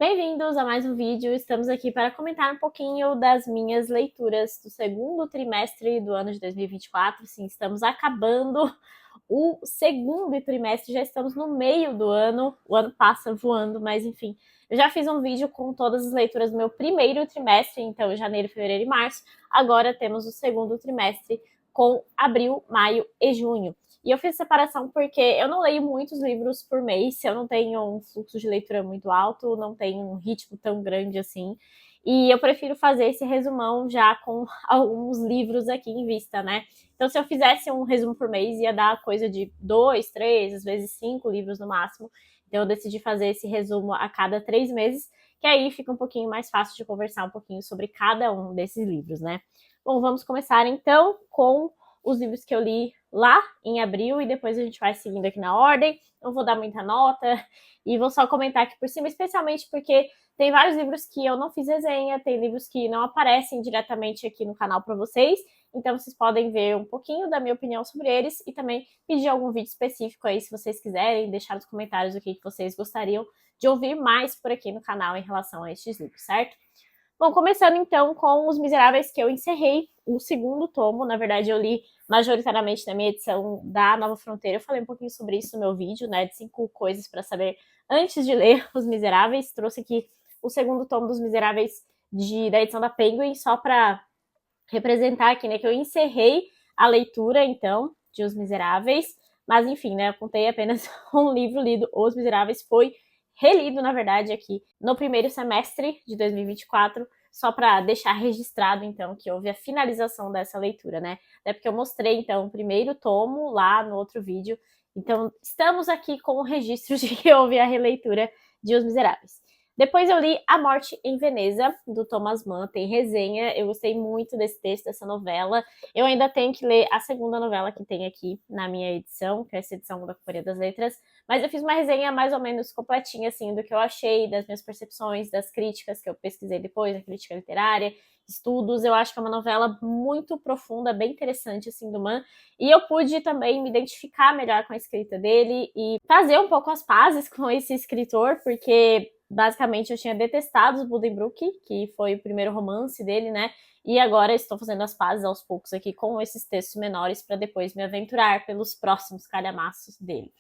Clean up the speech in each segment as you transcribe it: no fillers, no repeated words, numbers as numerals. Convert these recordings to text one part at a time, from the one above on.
Bem-vindos a mais um vídeo. Estamos aqui para comentar um pouquinho das minhas leituras do segundo trimestre do ano de 2024. Sim, estamos acabando o segundo trimestre, já estamos no meio do ano. O ano passa voando, mas enfim. Eu já fiz um vídeo com todas as leituras do meu primeiro trimestre, então janeiro, fevereiro e março. Agora temos o segundo trimestre com abril, maio e junho. E eu fiz separação porque eu não leio muitos livros por mês, eu não tenho um fluxo de leitura muito alto, não tenho um ritmo tão grande assim. E eu prefiro fazer esse resumão já com alguns livros aqui em vista, né? Então, se eu fizesse um resumo por mês, ia dar coisa de 2, 3, às vezes 5 livros no máximo. Então, eu decidi fazer esse resumo a cada 3 meses, que aí fica um pouquinho mais fácil de conversar um pouquinho sobre cada um desses livros, né? Bom, vamos começar então com os livros que eu li lá em abril e depois a gente vai seguindo aqui na ordem. Não vou dar muita nota e vou só comentar aqui por cima, especialmente porque tem vários livros que eu não fiz resenha, tem livros que não aparecem diretamente aqui no canal para vocês, então vocês podem ver um pouquinho da minha opinião sobre eles e também pedir algum vídeo específico aí, se vocês quiserem, deixar nos comentários o que vocês gostariam de ouvir mais por aqui no canal em relação a estes livros, certo? Bom, começando então com Os Miseráveis, que eu encerrei o segundo tomo. Na verdade, eu li majoritariamente na minha edição da Nova Fronteira. Eu falei um pouquinho sobre isso no meu vídeo, né, de 5 coisas para saber antes de ler Os Miseráveis. Trouxe aqui o segundo tomo dos Miseráveis da edição da Penguin, só para representar aqui, né, que eu encerrei a leitura, então, de Os Miseráveis. Mas, enfim, né, eu contei apenas um livro lido. Os Miseráveis foi relido, na verdade, aqui no primeiro semestre de 2024, só para deixar registrado, então, que houve a finalização dessa leitura, né? Até porque eu mostrei, então, o primeiro tomo lá no outro vídeo. Então, estamos aqui com o registro de que houve a releitura de Os Miseráveis. Depois eu li A Morte em Veneza, do Thomas Mann, tem resenha, eu gostei muito desse texto, dessa novela. Eu ainda tenho que ler a segunda novela que tem aqui na minha edição, que é essa edição da Companhia das Letras, mas eu fiz uma resenha mais ou menos completinha, assim, do que eu achei, das minhas percepções, das críticas que eu pesquisei depois, a crítica literária, estudos. Eu acho que é uma novela muito profunda, bem interessante, assim, do Mann, e eu pude também me identificar melhor com a escrita dele e fazer um pouco as pazes com esse escritor, porque basicamente eu tinha detestado os Buddenbrook, que foi o primeiro romance dele, né? E agora estou fazendo as pazes aos poucos aqui com esses textos menores para depois me aventurar pelos próximos calhamaços dele.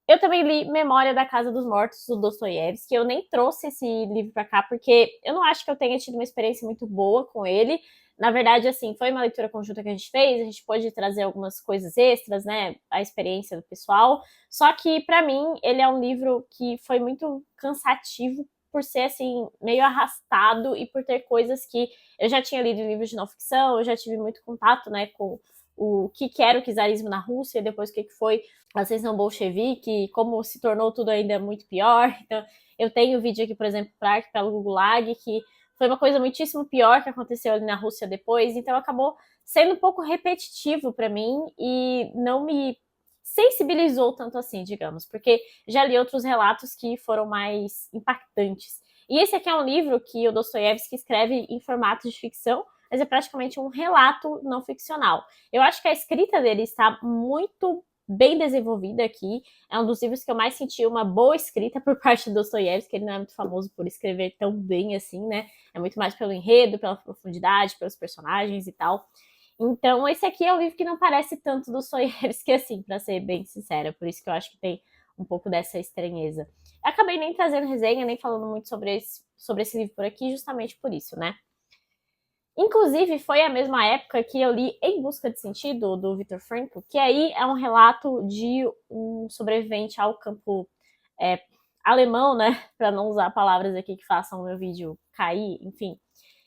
Eu também li Memória da Casa dos Mortos, do Dostoiévski. Eu nem trouxe esse livro para cá porque eu não acho que eu tenha tido uma experiência muito boa com ele. Na verdade, assim, foi uma leitura conjunta que a gente fez, a gente pôde trazer algumas coisas extras, né, a experiência do pessoal. Só que, para mim, ele é um livro que foi muito cansativo por ser, assim, meio arrastado e por ter coisas que eu já tinha lido em livros de não ficção, eu já tive muito contato, né, com o que era o czarismo na Rússia, depois o que foi a ascensão bolchevique, como se tornou tudo ainda muito pior. Então, eu tenho vídeo aqui, por exemplo, para Arquipélago Gulag, que foi uma coisa muitíssimo pior que aconteceu ali na Rússia depois, então acabou sendo um pouco repetitivo para mim e não me sensibilizou tanto assim, digamos, porque já li outros relatos que foram mais impactantes. E esse aqui é um livro que o Dostoiévski escreve em formato de ficção, mas é praticamente um relato não ficcional. Eu acho que a escrita dele está muito bem desenvolvida aqui. É um dos livros que eu mais senti uma boa escrita por parte do Dostoiévski, que ele não é muito famoso por escrever tão bem assim, né? É muito mais pelo enredo, pela profundidade, pelos personagens e tal. Então, esse aqui é um livro que não parece tanto do Dostoiévski assim, para ser bem sincera. Por isso que eu acho que tem um pouco dessa estranheza. Eu acabei nem trazendo resenha, nem falando muito sobre esse livro por aqui, justamente por isso, né? Inclusive, foi a mesma época que eu li Em Busca de Sentido, do Viktor Frankl, que aí é um relato de um sobrevivente ao campo alemão, né? Para não usar palavras aqui que façam o meu vídeo cair, enfim.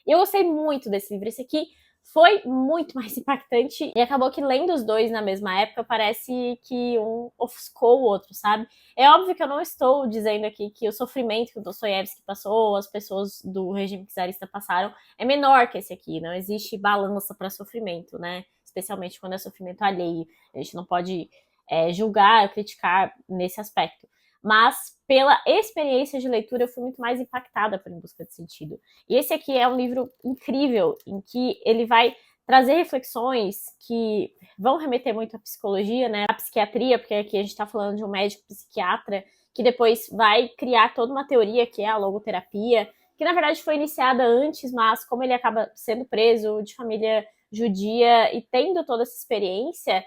E eu gostei muito desse livro. Esse aqui foi muito mais impactante e acabou que lendo os dois na mesma época parece que um ofuscou o outro, sabe? É óbvio que eu não estou dizendo aqui que o sofrimento que o Dostoiévski passou, as pessoas do regime czarista passaram, é menor que esse aqui. Não existe balança para sofrimento, né? Especialmente quando é sofrimento alheio. A gente não pode julgar, criticar nesse aspecto. Mas pela experiência de leitura eu fui muito mais impactada por Em Busca de Sentido. E esse aqui é um livro incrível, em que ele vai trazer reflexões que vão remeter muito à psicologia, né, à psiquiatria, porque aqui a gente está falando de um médico psiquiatra que depois vai criar toda uma teoria que é a logoterapia, que na verdade foi iniciada antes, mas como ele acaba sendo preso, de família judia e tendo toda essa experiência,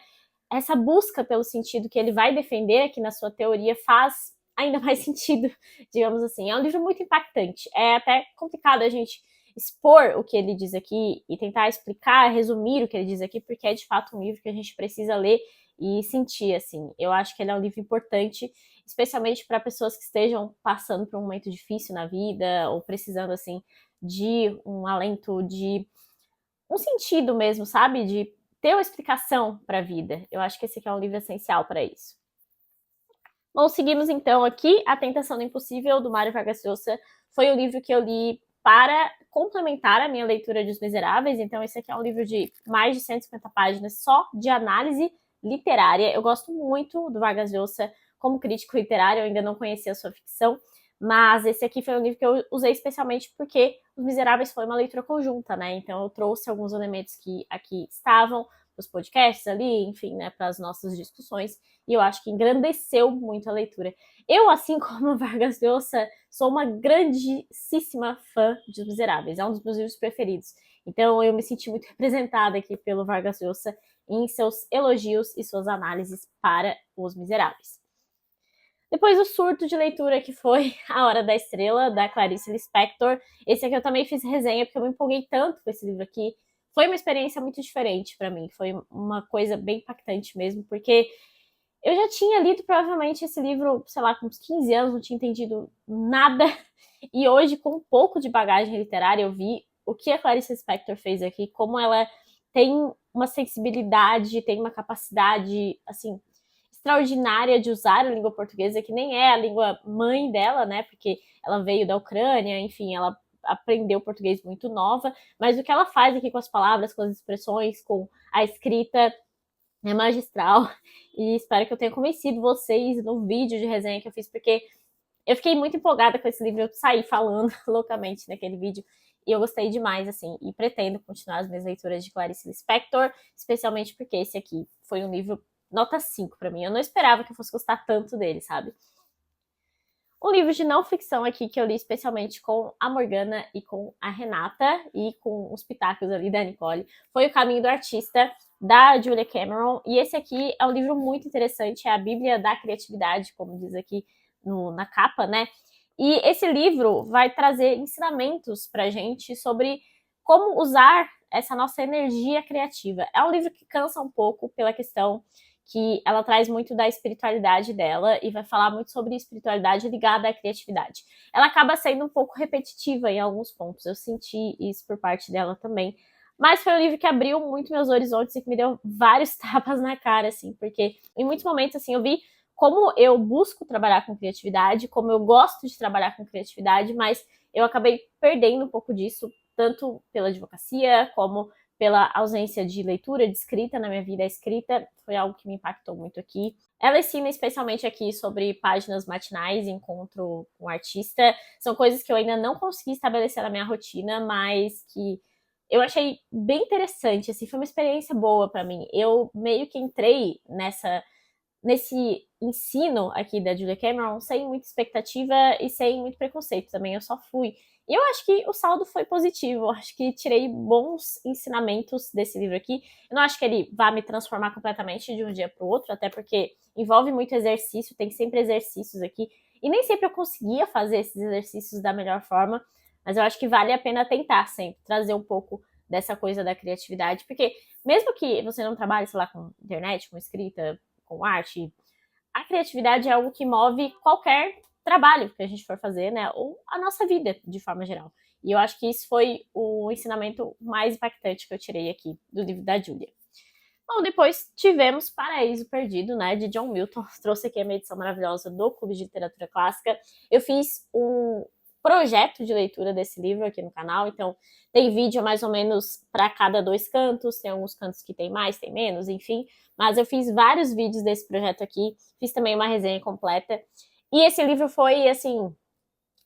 essa busca pelo sentido que ele vai defender aqui na sua teoria faz ainda mais sentido, digamos assim. É um livro muito impactante. É até complicado a gente expor o que ele diz aqui e tentar explicar, resumir o que ele diz aqui, porque é de fato um livro que a gente precisa ler e sentir, assim. Eu acho que ele é um livro importante, especialmente para pessoas que estejam passando por um momento difícil na vida ou precisando, assim, de um alento, de um sentido mesmo, sabe? De ter uma explicação para a vida. Eu acho que esse aqui é um livro essencial para isso. Bom, seguimos então aqui. A Tentação do Impossível, do Mário Vargas Llosa, foi o livro que eu li para complementar a minha leitura de Os Miseráveis. Então, esse aqui é um livro de mais de 150 páginas só de análise literária. Eu gosto muito do Vargas Llosa como crítico literário, eu ainda não conhecia a sua ficção, mas esse aqui foi um livro que eu usei especialmente porque Os Miseráveis foi uma leitura conjunta, né? Então eu trouxe alguns elementos que aqui estavam, os podcasts ali, enfim, né, para as nossas discussões, e eu acho que engrandeceu muito a leitura. Eu, assim como Vargas Llosa, sou uma grandíssima fã de Os Miseráveis, é um dos meus livros preferidos. Então eu me senti muito representada aqui pelo Vargas Llosa em seus elogios e suas análises para Os Miseráveis. Depois o surto de leitura, que foi A Hora da Estrela, da Clarice Lispector. Esse aqui eu também fiz resenha, porque eu me empolguei tanto com esse livro aqui. Foi uma experiência muito diferente para mim, foi uma coisa bem impactante mesmo, porque eu já tinha lido provavelmente esse livro, sei lá, com uns 15 anos, não tinha entendido nada. E hoje, com um pouco de bagagem literária, eu vi o que a Clarice Lispector fez aqui, como ela tem uma sensibilidade, tem uma capacidade, assim, extraordinária de usar a língua portuguesa, que nem é a língua mãe dela, né? Porque ela veio da Ucrânia, enfim, ela aprendeu português muito nova, mas o que ela faz aqui com as palavras, com as expressões, com a escrita, é magistral. E espero que eu tenha convencido vocês no vídeo de resenha que eu fiz, porque eu fiquei muito empolgada com esse livro, eu saí falando loucamente naquele vídeo, e eu gostei demais, assim, e pretendo continuar as minhas leituras de Clarice Lispector, especialmente porque esse aqui foi um livro nota 5 para mim. Eu não esperava que eu fosse gostar tanto dele, sabe? Um livro de não ficção aqui que eu li especialmente com a Morgana e com a Renata e com os pitacos ali da Nicole foi O Caminho do Artista, da Julia Cameron. E esse aqui é um livro muito interessante, é a Bíblia da Criatividade, como diz aqui na capa, né? E esse livro vai trazer ensinamentos pra gente sobre como usar essa nossa energia criativa. É um livro que cansa um pouco pela questão que ela traz muito da espiritualidade dela e vai falar muito sobre espiritualidade ligada à criatividade. Ela acaba sendo um pouco repetitiva em alguns pontos, eu senti isso por parte dela também, mas foi um livro que abriu muito meus horizontes e que me deu vários tapas na cara, assim, porque em muitos momentos, assim, eu vi como eu busco trabalhar com criatividade, como eu gosto de trabalhar com criatividade, mas eu acabei perdendo um pouco disso, tanto pela advocacia, como pela ausência de leitura, de escrita na minha vida. A escrita foi algo que me impactou muito aqui. Ela ensina especialmente aqui sobre páginas matinais, encontro com o artista. São coisas que eu ainda não consegui estabelecer na minha rotina, mas que eu achei bem interessante, assim, foi uma experiência boa para mim. Eu meio que entrei nesse ensino aqui da Julia Cameron sem muita expectativa e sem muito preconceito também, eu só fui. E eu acho que o saldo foi positivo, eu acho que tirei bons ensinamentos desse livro aqui. Eu não acho que ele vá me transformar completamente de um dia para o outro, até porque envolve muito exercício, tem sempre exercícios aqui, e nem sempre eu conseguia fazer esses exercícios da melhor forma, mas eu acho que vale a pena tentar sempre, trazer um pouco dessa coisa da criatividade, porque mesmo que você não trabalhe, sei lá, com internet, com escrita, com arte, a criatividade é algo que move qualquer trabalho que a gente for fazer, né? Ou a nossa vida, de forma geral. E eu acho que isso foi o ensinamento mais impactante que eu tirei aqui do livro da Julia. Bom, depois tivemos Paraíso Perdido, né, de John Milton. Trouxe aqui a minha edição maravilhosa do Clube de Literatura Clássica. Eu fiz um projeto de leitura desse livro aqui no canal, então tem vídeo mais ou menos para cada 2 cantos, tem alguns cantos que tem mais, tem menos, enfim. Mas eu fiz vários vídeos desse projeto aqui, fiz também uma resenha completa. E esse livro foi, assim,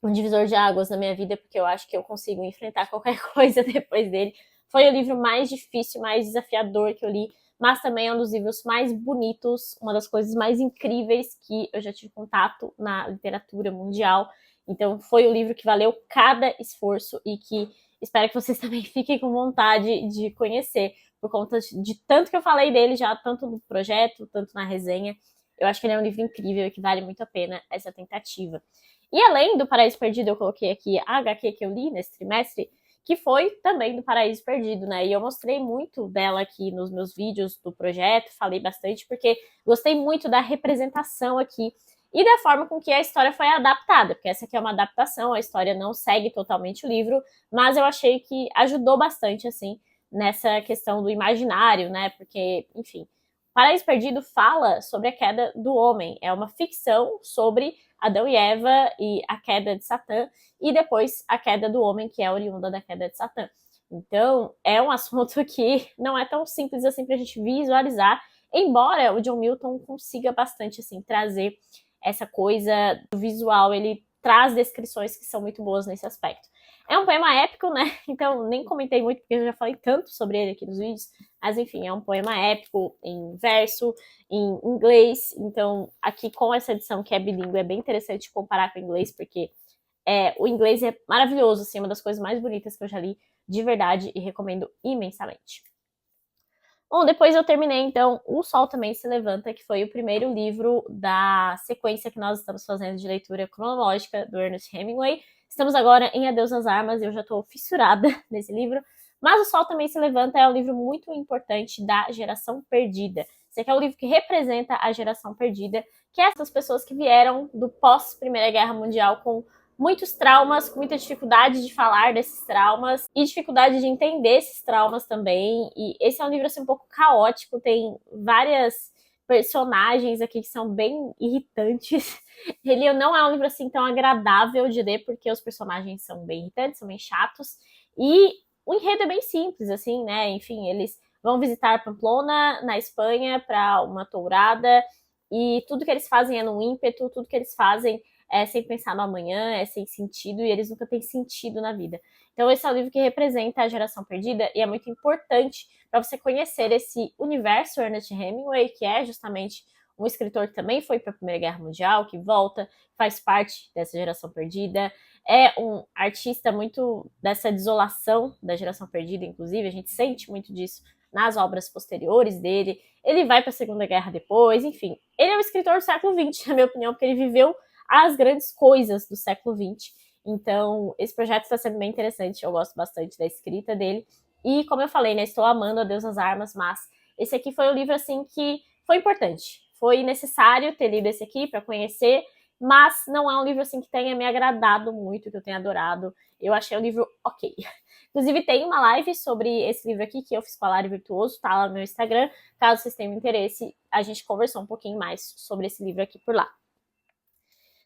um divisor de águas na minha vida, porque eu acho que eu consigo enfrentar qualquer coisa depois dele. Foi o livro mais difícil, mais desafiador que eu li, mas também é um dos livros mais bonitos, uma das coisas mais incríveis que eu já tive contato na literatura mundial. Então foi o livro que valeu cada esforço e que espero que vocês também fiquem com vontade de conhecer, por conta de tanto que eu falei dele já, tanto no projeto, tanto na resenha. Eu acho que ele é um livro incrível e que vale muito a pena essa tentativa. E além do Paraíso Perdido, eu coloquei aqui a HQ que eu li nesse trimestre, que foi também do Paraíso Perdido, né? E eu mostrei muito dela aqui nos meus vídeos do projeto, falei bastante, porque gostei muito da representação aqui e da forma com que a história foi adaptada, porque essa aqui é uma adaptação, a história não segue totalmente o livro, mas eu achei que ajudou bastante, assim, nessa questão do imaginário, né? Porque, enfim, Paraíso Perdido fala sobre a queda do homem, é uma ficção sobre Adão e Eva e a queda de Satã, e depois a queda do homem, que é oriunda da queda de Satã. Então, é um assunto que não é tão simples assim pra gente visualizar, embora o John Milton consiga bastante, assim, trazer essa coisa do visual, ele traz descrições que são muito boas nesse aspecto. É um poema épico, né? Então nem comentei muito porque eu já falei tanto sobre ele aqui nos vídeos. Mas enfim, é um poema épico em verso, em inglês. Então aqui com essa edição que é bilíngue é bem interessante comparar com o inglês, porque o inglês é maravilhoso, assim, uma das coisas mais bonitas que eu já li de verdade e recomendo imensamente. Bom, depois eu terminei, então, O Sol Também Se Levanta, que foi o primeiro livro da sequência que nós estamos fazendo de leitura cronológica do Ernest Hemingway. Estamos agora em Adeus às Armas, eu já estou fissurada nesse livro. Mas O Sol Também Se Levanta é um livro muito importante da geração perdida. Esse aqui é o livro que representa a geração perdida, que é essas pessoas que vieram do pós-Primeira Guerra Mundial com muitos traumas, com muita dificuldade de falar desses traumas e dificuldade de entender esses traumas também. E esse é um livro assim um pouco caótico, tem várias personagens aqui que são bem irritantes. Ele não é um livro assim tão agradável de ler porque os personagens são bem irritantes, são bem chatos e o enredo é bem simples assim, né? Enfim, eles vão visitar Pamplona na Espanha para uma tourada e tudo que eles fazem é num ímpeto, tudo que eles fazem é sem pensar no amanhã, é sem sentido, e eles nunca têm sentido na vida. Então esse é o livro que representa a geração perdida, e é muito importante para você conhecer esse universo Ernest Hemingway, que é justamente um escritor que também foi para a Primeira Guerra Mundial, que volta, faz parte dessa geração perdida, é um artista muito dessa desolação da geração perdida, inclusive, a gente sente muito disso nas obras posteriores dele, ele vai para a Segunda Guerra depois, enfim. Ele é um escritor do século XX, na minha opinião, porque ele viveu as grandes coisas do século XX. Então, esse projeto está sendo bem interessante, eu gosto bastante da escrita dele. E, como eu falei, né, estou amando Adeus às Armas, mas esse aqui foi um livro, assim, que foi importante. Foi necessário ter lido esse aqui para conhecer, mas não é um livro, assim, que tenha me agradado muito, que eu tenha adorado. Eu achei o livro ok. Inclusive, tem uma live sobre esse livro aqui que eu fiz com a Lari Virtuoso, tá lá no meu Instagram. Caso vocês tenham interesse, a gente conversou um pouquinho mais sobre esse livro aqui por lá.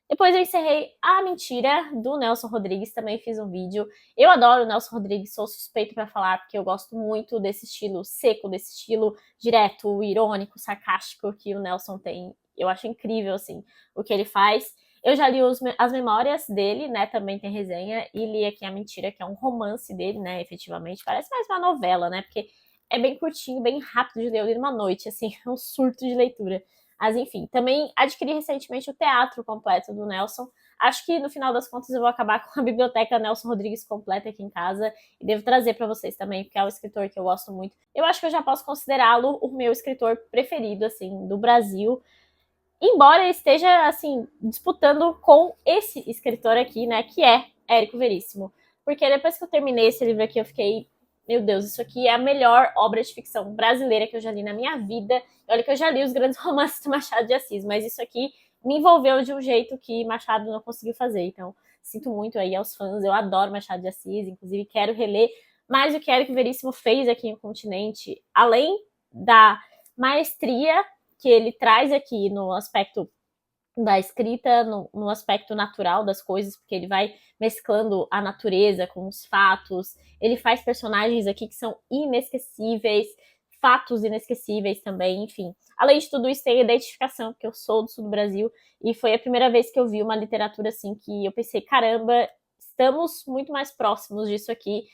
Depois eu encerrei A Mentira, do Nelson Rodrigues, também fiz um vídeo. Eu adoro o Nelson Rodrigues, sou suspeito para falar, porque eu gosto muito desse estilo seco, desse estilo direto, irônico, sarcástico que o Nelson tem. Eu acho incrível, assim, o que ele faz. Eu já li as memórias dele, né, também tem resenha, e li aqui A Mentira, que é um romance dele, né, efetivamente. Parece mais uma novela, né, porque é bem curtinho, bem rápido de ler, eu li numa noite, assim, é um surto de leitura. Mas enfim, também adquiri recentemente o teatro completo do Nelson. Acho que no final das contas eu vou acabar com a biblioteca Nelson Rodrigues completa aqui em casa e devo trazer para vocês também, porque é um escritor que eu gosto muito. Eu acho que eu já posso considerá-lo o meu escritor preferido, assim, do Brasil. Embora ele esteja, assim, disputando com esse escritor aqui, né, que é Érico Veríssimo. Porque depois que eu terminei esse livro aqui, eu fiquei, meu Deus, isso aqui é a melhor obra de ficção brasileira que eu já li na minha vida. Olha que eu já li os grandes romances do Machado de Assis, mas isso aqui me envolveu de um jeito que Machado não conseguiu fazer. Então, sinto muito aí aos fãs, eu adoro Machado de Assis, inclusive quero reler. Mas o que Érico Veríssimo fez aqui no Continente, além da maestria que ele traz aqui no aspecto da escrita, no aspecto natural das coisas, porque ele vai mesclando a natureza com os fatos, ele faz personagens aqui que são inesquecíveis, fatos inesquecíveis também, enfim. Além de tudo isso, tem a identificação, porque eu sou do sul do Brasil, e foi a primeira vez que eu vi uma literatura assim que eu pensei, caramba, estamos muito mais próximos disso aqui.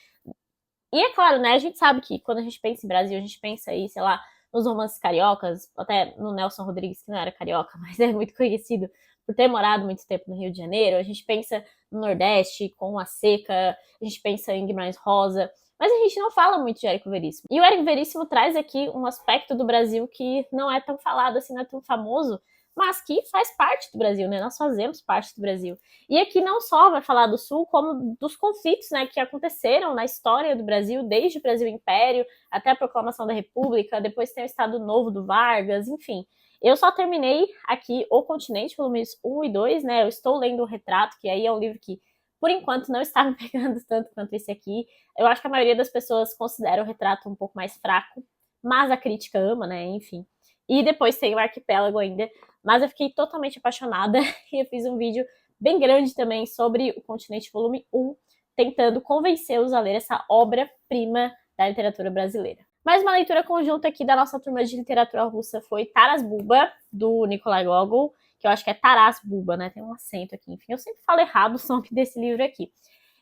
E é claro, né, a gente sabe que quando a gente pensa em Brasil, a gente pensa aí, sei lá, nos romances cariocas, até no Nelson Rodrigues, que não era carioca, mas é muito conhecido por ter morado muito tempo no Rio de Janeiro. A gente pensa no Nordeste, com a seca, a gente pensa em Guimarães Rosa, mas a gente não fala muito de Érico Veríssimo. E o Érico Veríssimo traz aqui um aspecto do Brasil que não é tão falado assim, não é tão famoso, mas que faz parte do Brasil, né? Nós fazemos parte do Brasil. E aqui não só vai falar do Sul, como dos conflitos, né, que aconteceram na história do Brasil, desde o Brasil Império até a proclamação da República, depois tem o Estado Novo do Vargas, enfim. Eu só terminei aqui O Continente, volumes 1 e 2, né? Eu estou lendo o Retrato, que aí é um livro que, por enquanto, não está me pegando tanto quanto esse aqui. Eu acho que a maioria das pessoas considera o Retrato um pouco mais fraco, mas a crítica ama, né? Enfim. E depois tem o Arquipélago ainda, mas eu fiquei totalmente apaixonada e eu fiz um vídeo bem grande também sobre O Continente volume 1, tentando convencê-los a ler essa obra-prima da literatura brasileira. Mais uma leitura conjunta aqui da nossa turma de literatura russa foi Taras Bulba, do Nikolai Gogol, que eu acho que é Taras Bulba, né? Tem um acento aqui. Enfim, eu sempre falo errado o nome desse livro aqui.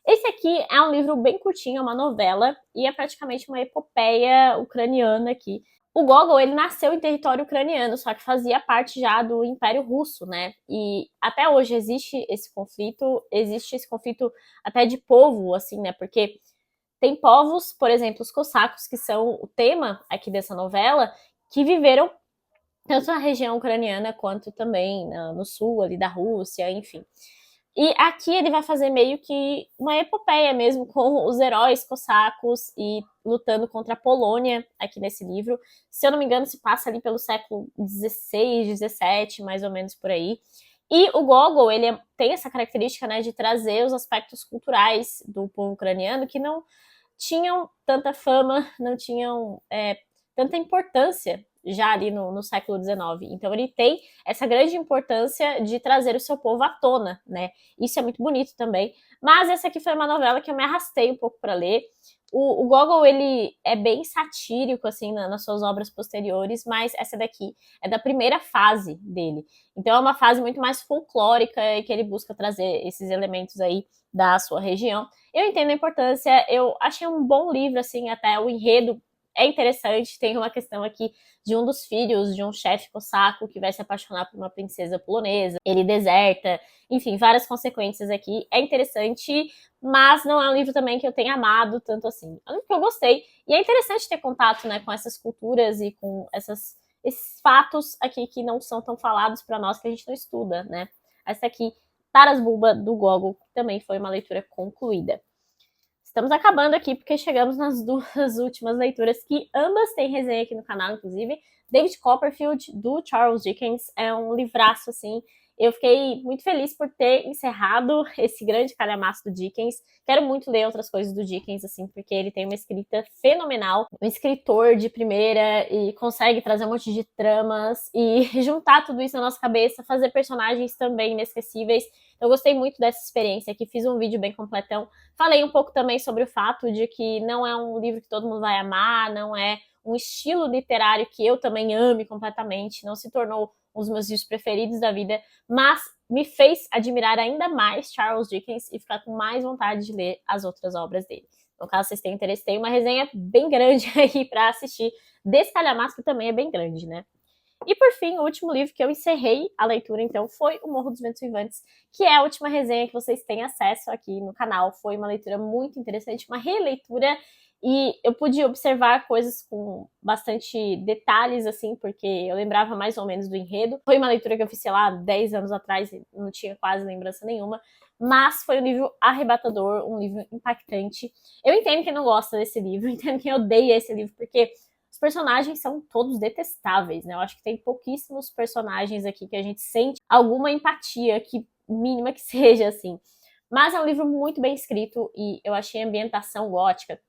Esse aqui é um livro bem curtinho, é uma novela, e é praticamente uma epopeia ucraniana aqui. O Gogol, ele nasceu em território ucraniano, só que fazia parte já do Império Russo, né? E até hoje existe esse conflito até de povo, assim, né? Porque tem povos, por exemplo, os cossacos, que são o tema aqui dessa novela, que viveram tanto na região ucraniana quanto também no sul ali da Rússia, enfim. E aqui ele vai fazer meio que uma epopeia mesmo com os heróis cossacos e lutando contra a Polônia aqui nesse livro. Se eu não me engano, se passa ali pelo século XVI, XVII, mais ou menos por aí. E o Gogol, ele tem essa característica, né, de trazer os aspectos culturais do povo ucraniano que não tinham tanta fama, não tinham tanta importância já ali no século XIX. Então ele tem essa grande importância de trazer o seu povo à tona, né? Isso é muito bonito também. Mas essa aqui foi uma novela que eu me arrastei um pouco para ler. O Gogol, ele é bem satírico, assim, nas suas obras posteriores, mas essa daqui é da primeira fase dele. Então é uma fase muito mais folclórica e que ele busca trazer esses elementos aí da sua região. Eu entendo a importância, eu achei um bom livro, assim, até o enredo é interessante. Tem uma questão aqui de um dos filhos de um chefe cosaco que vai se apaixonar por uma princesa polonesa, ele deserta, enfim, várias consequências aqui. É interessante, mas não é um livro também que eu tenha amado tanto assim. É um livro que eu gostei, e é interessante ter contato, né, com essas culturas e com esses fatos aqui que não são tão falados para nós, que a gente não estuda, né. Essa aqui, Taras Bulba, do Gogol, também foi uma leitura concluída. Estamos acabando aqui porque chegamos nas duas últimas leituras, que ambas têm resenha aqui no canal, inclusive. David Copperfield, do Charles Dickens, é um livraço, assim. Eu fiquei muito feliz por ter encerrado esse grande calhamaço do Dickens. Quero muito ler outras coisas do Dickens, assim, porque ele tem uma escrita fenomenal. Um escritor de primeira e consegue trazer um monte de tramas e juntar tudo isso na nossa cabeça, fazer personagens também inesquecíveis. Eu gostei muito dessa experiência aqui, fiz um vídeo bem completão. Falei um pouco também sobre o fato de que não é um livro que todo mundo vai amar, não é um estilo literário que eu também ame completamente, não se tornou um dos meus livros preferidos da vida, mas me fez admirar ainda mais Charles Dickens e ficar com mais vontade de ler as outras obras dele. Então, caso vocês tenham interesse, tem uma resenha bem grande aí para assistir desse calhamaço, que também é bem grande, né? E por fim, o último livro que eu encerrei a leitura, então, foi O Morro dos Ventos Vivantes, que é a última resenha que vocês têm acesso aqui no canal. Foi uma leitura muito interessante, uma releitura, e eu pude observar coisas com bastante detalhes, assim, porque eu lembrava mais ou menos do enredo. Foi uma leitura que eu fiz, sei lá, 10 anos atrás, e não tinha quase lembrança nenhuma, mas foi um livro arrebatador, um livro impactante. Eu entendo quem não gosta desse livro, entendo quem odeia esse livro, porque os personagens são todos detestáveis, né? Eu acho que tem pouquíssimos personagens aqui que a gente sente alguma empatia, que mínima que seja, assim. Mas é um livro muito bem escrito e eu achei a ambientação gótica,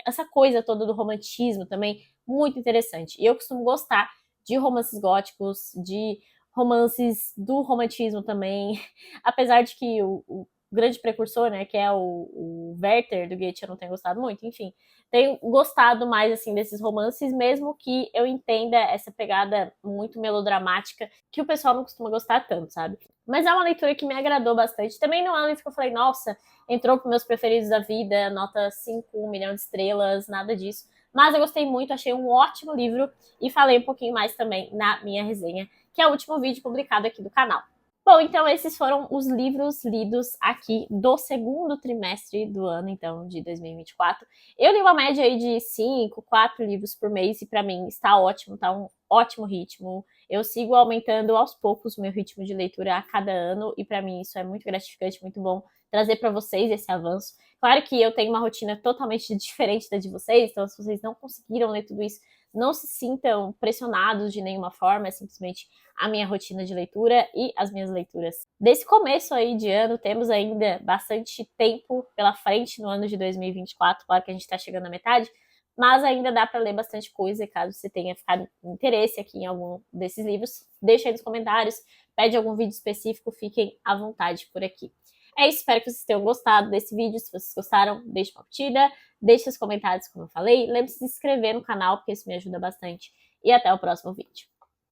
essa coisa toda do romantismo também, muito interessante. E eu costumo gostar de romances góticos, de romances do romantismo também, apesar de que o grande precursor, né, que é o Werther do Goethe, eu não tenho gostado muito, enfim. Tenho gostado mais, assim, desses romances, mesmo que eu entenda essa pegada muito melodramática, que o pessoal não costuma gostar tanto, sabe? Mas é uma leitura que me agradou bastante. Também não é um livro que eu falei, nossa, entrou para meus preferidos da vida, nota 5, 1 milhão de estrelas, nada disso. mas eu gostei muito, achei um ótimo livro e falei um pouquinho mais também na minha resenha, que é o último vídeo publicado aqui do canal. Bom, então esses foram os livros lidos aqui do segundo trimestre do ano, então, de 2024. Eu li uma média aí de 5, 4 livros por mês e pra mim está ótimo, tá um ótimo ritmo. Eu sigo aumentando aos poucos o meu ritmo de leitura a cada ano e pra mim isso é muito gratificante, muito bom trazer pra vocês esse avanço. Claro que eu tenho uma rotina totalmente diferente da de vocês, então se vocês não conseguiram ler tudo isso, não se sintam pressionados de nenhuma forma, é simplesmente a minha rotina de leitura e as minhas leituras. Desse começo aí de ano, temos ainda bastante tempo pela frente no ano de 2024, claro que a gente está chegando na metade, mas ainda dá para ler bastante coisa, caso você tenha ficado com interesse aqui em algum desses livros, deixa aí nos comentários, pede algum vídeo específico, fiquem à vontade por aqui. É isso, espero que vocês tenham gostado desse vídeo. Se vocês gostaram, deixe uma curtida, deixe seus comentários, como eu falei. Lembre-se de se inscrever no canal, porque isso me ajuda bastante. E até o próximo vídeo.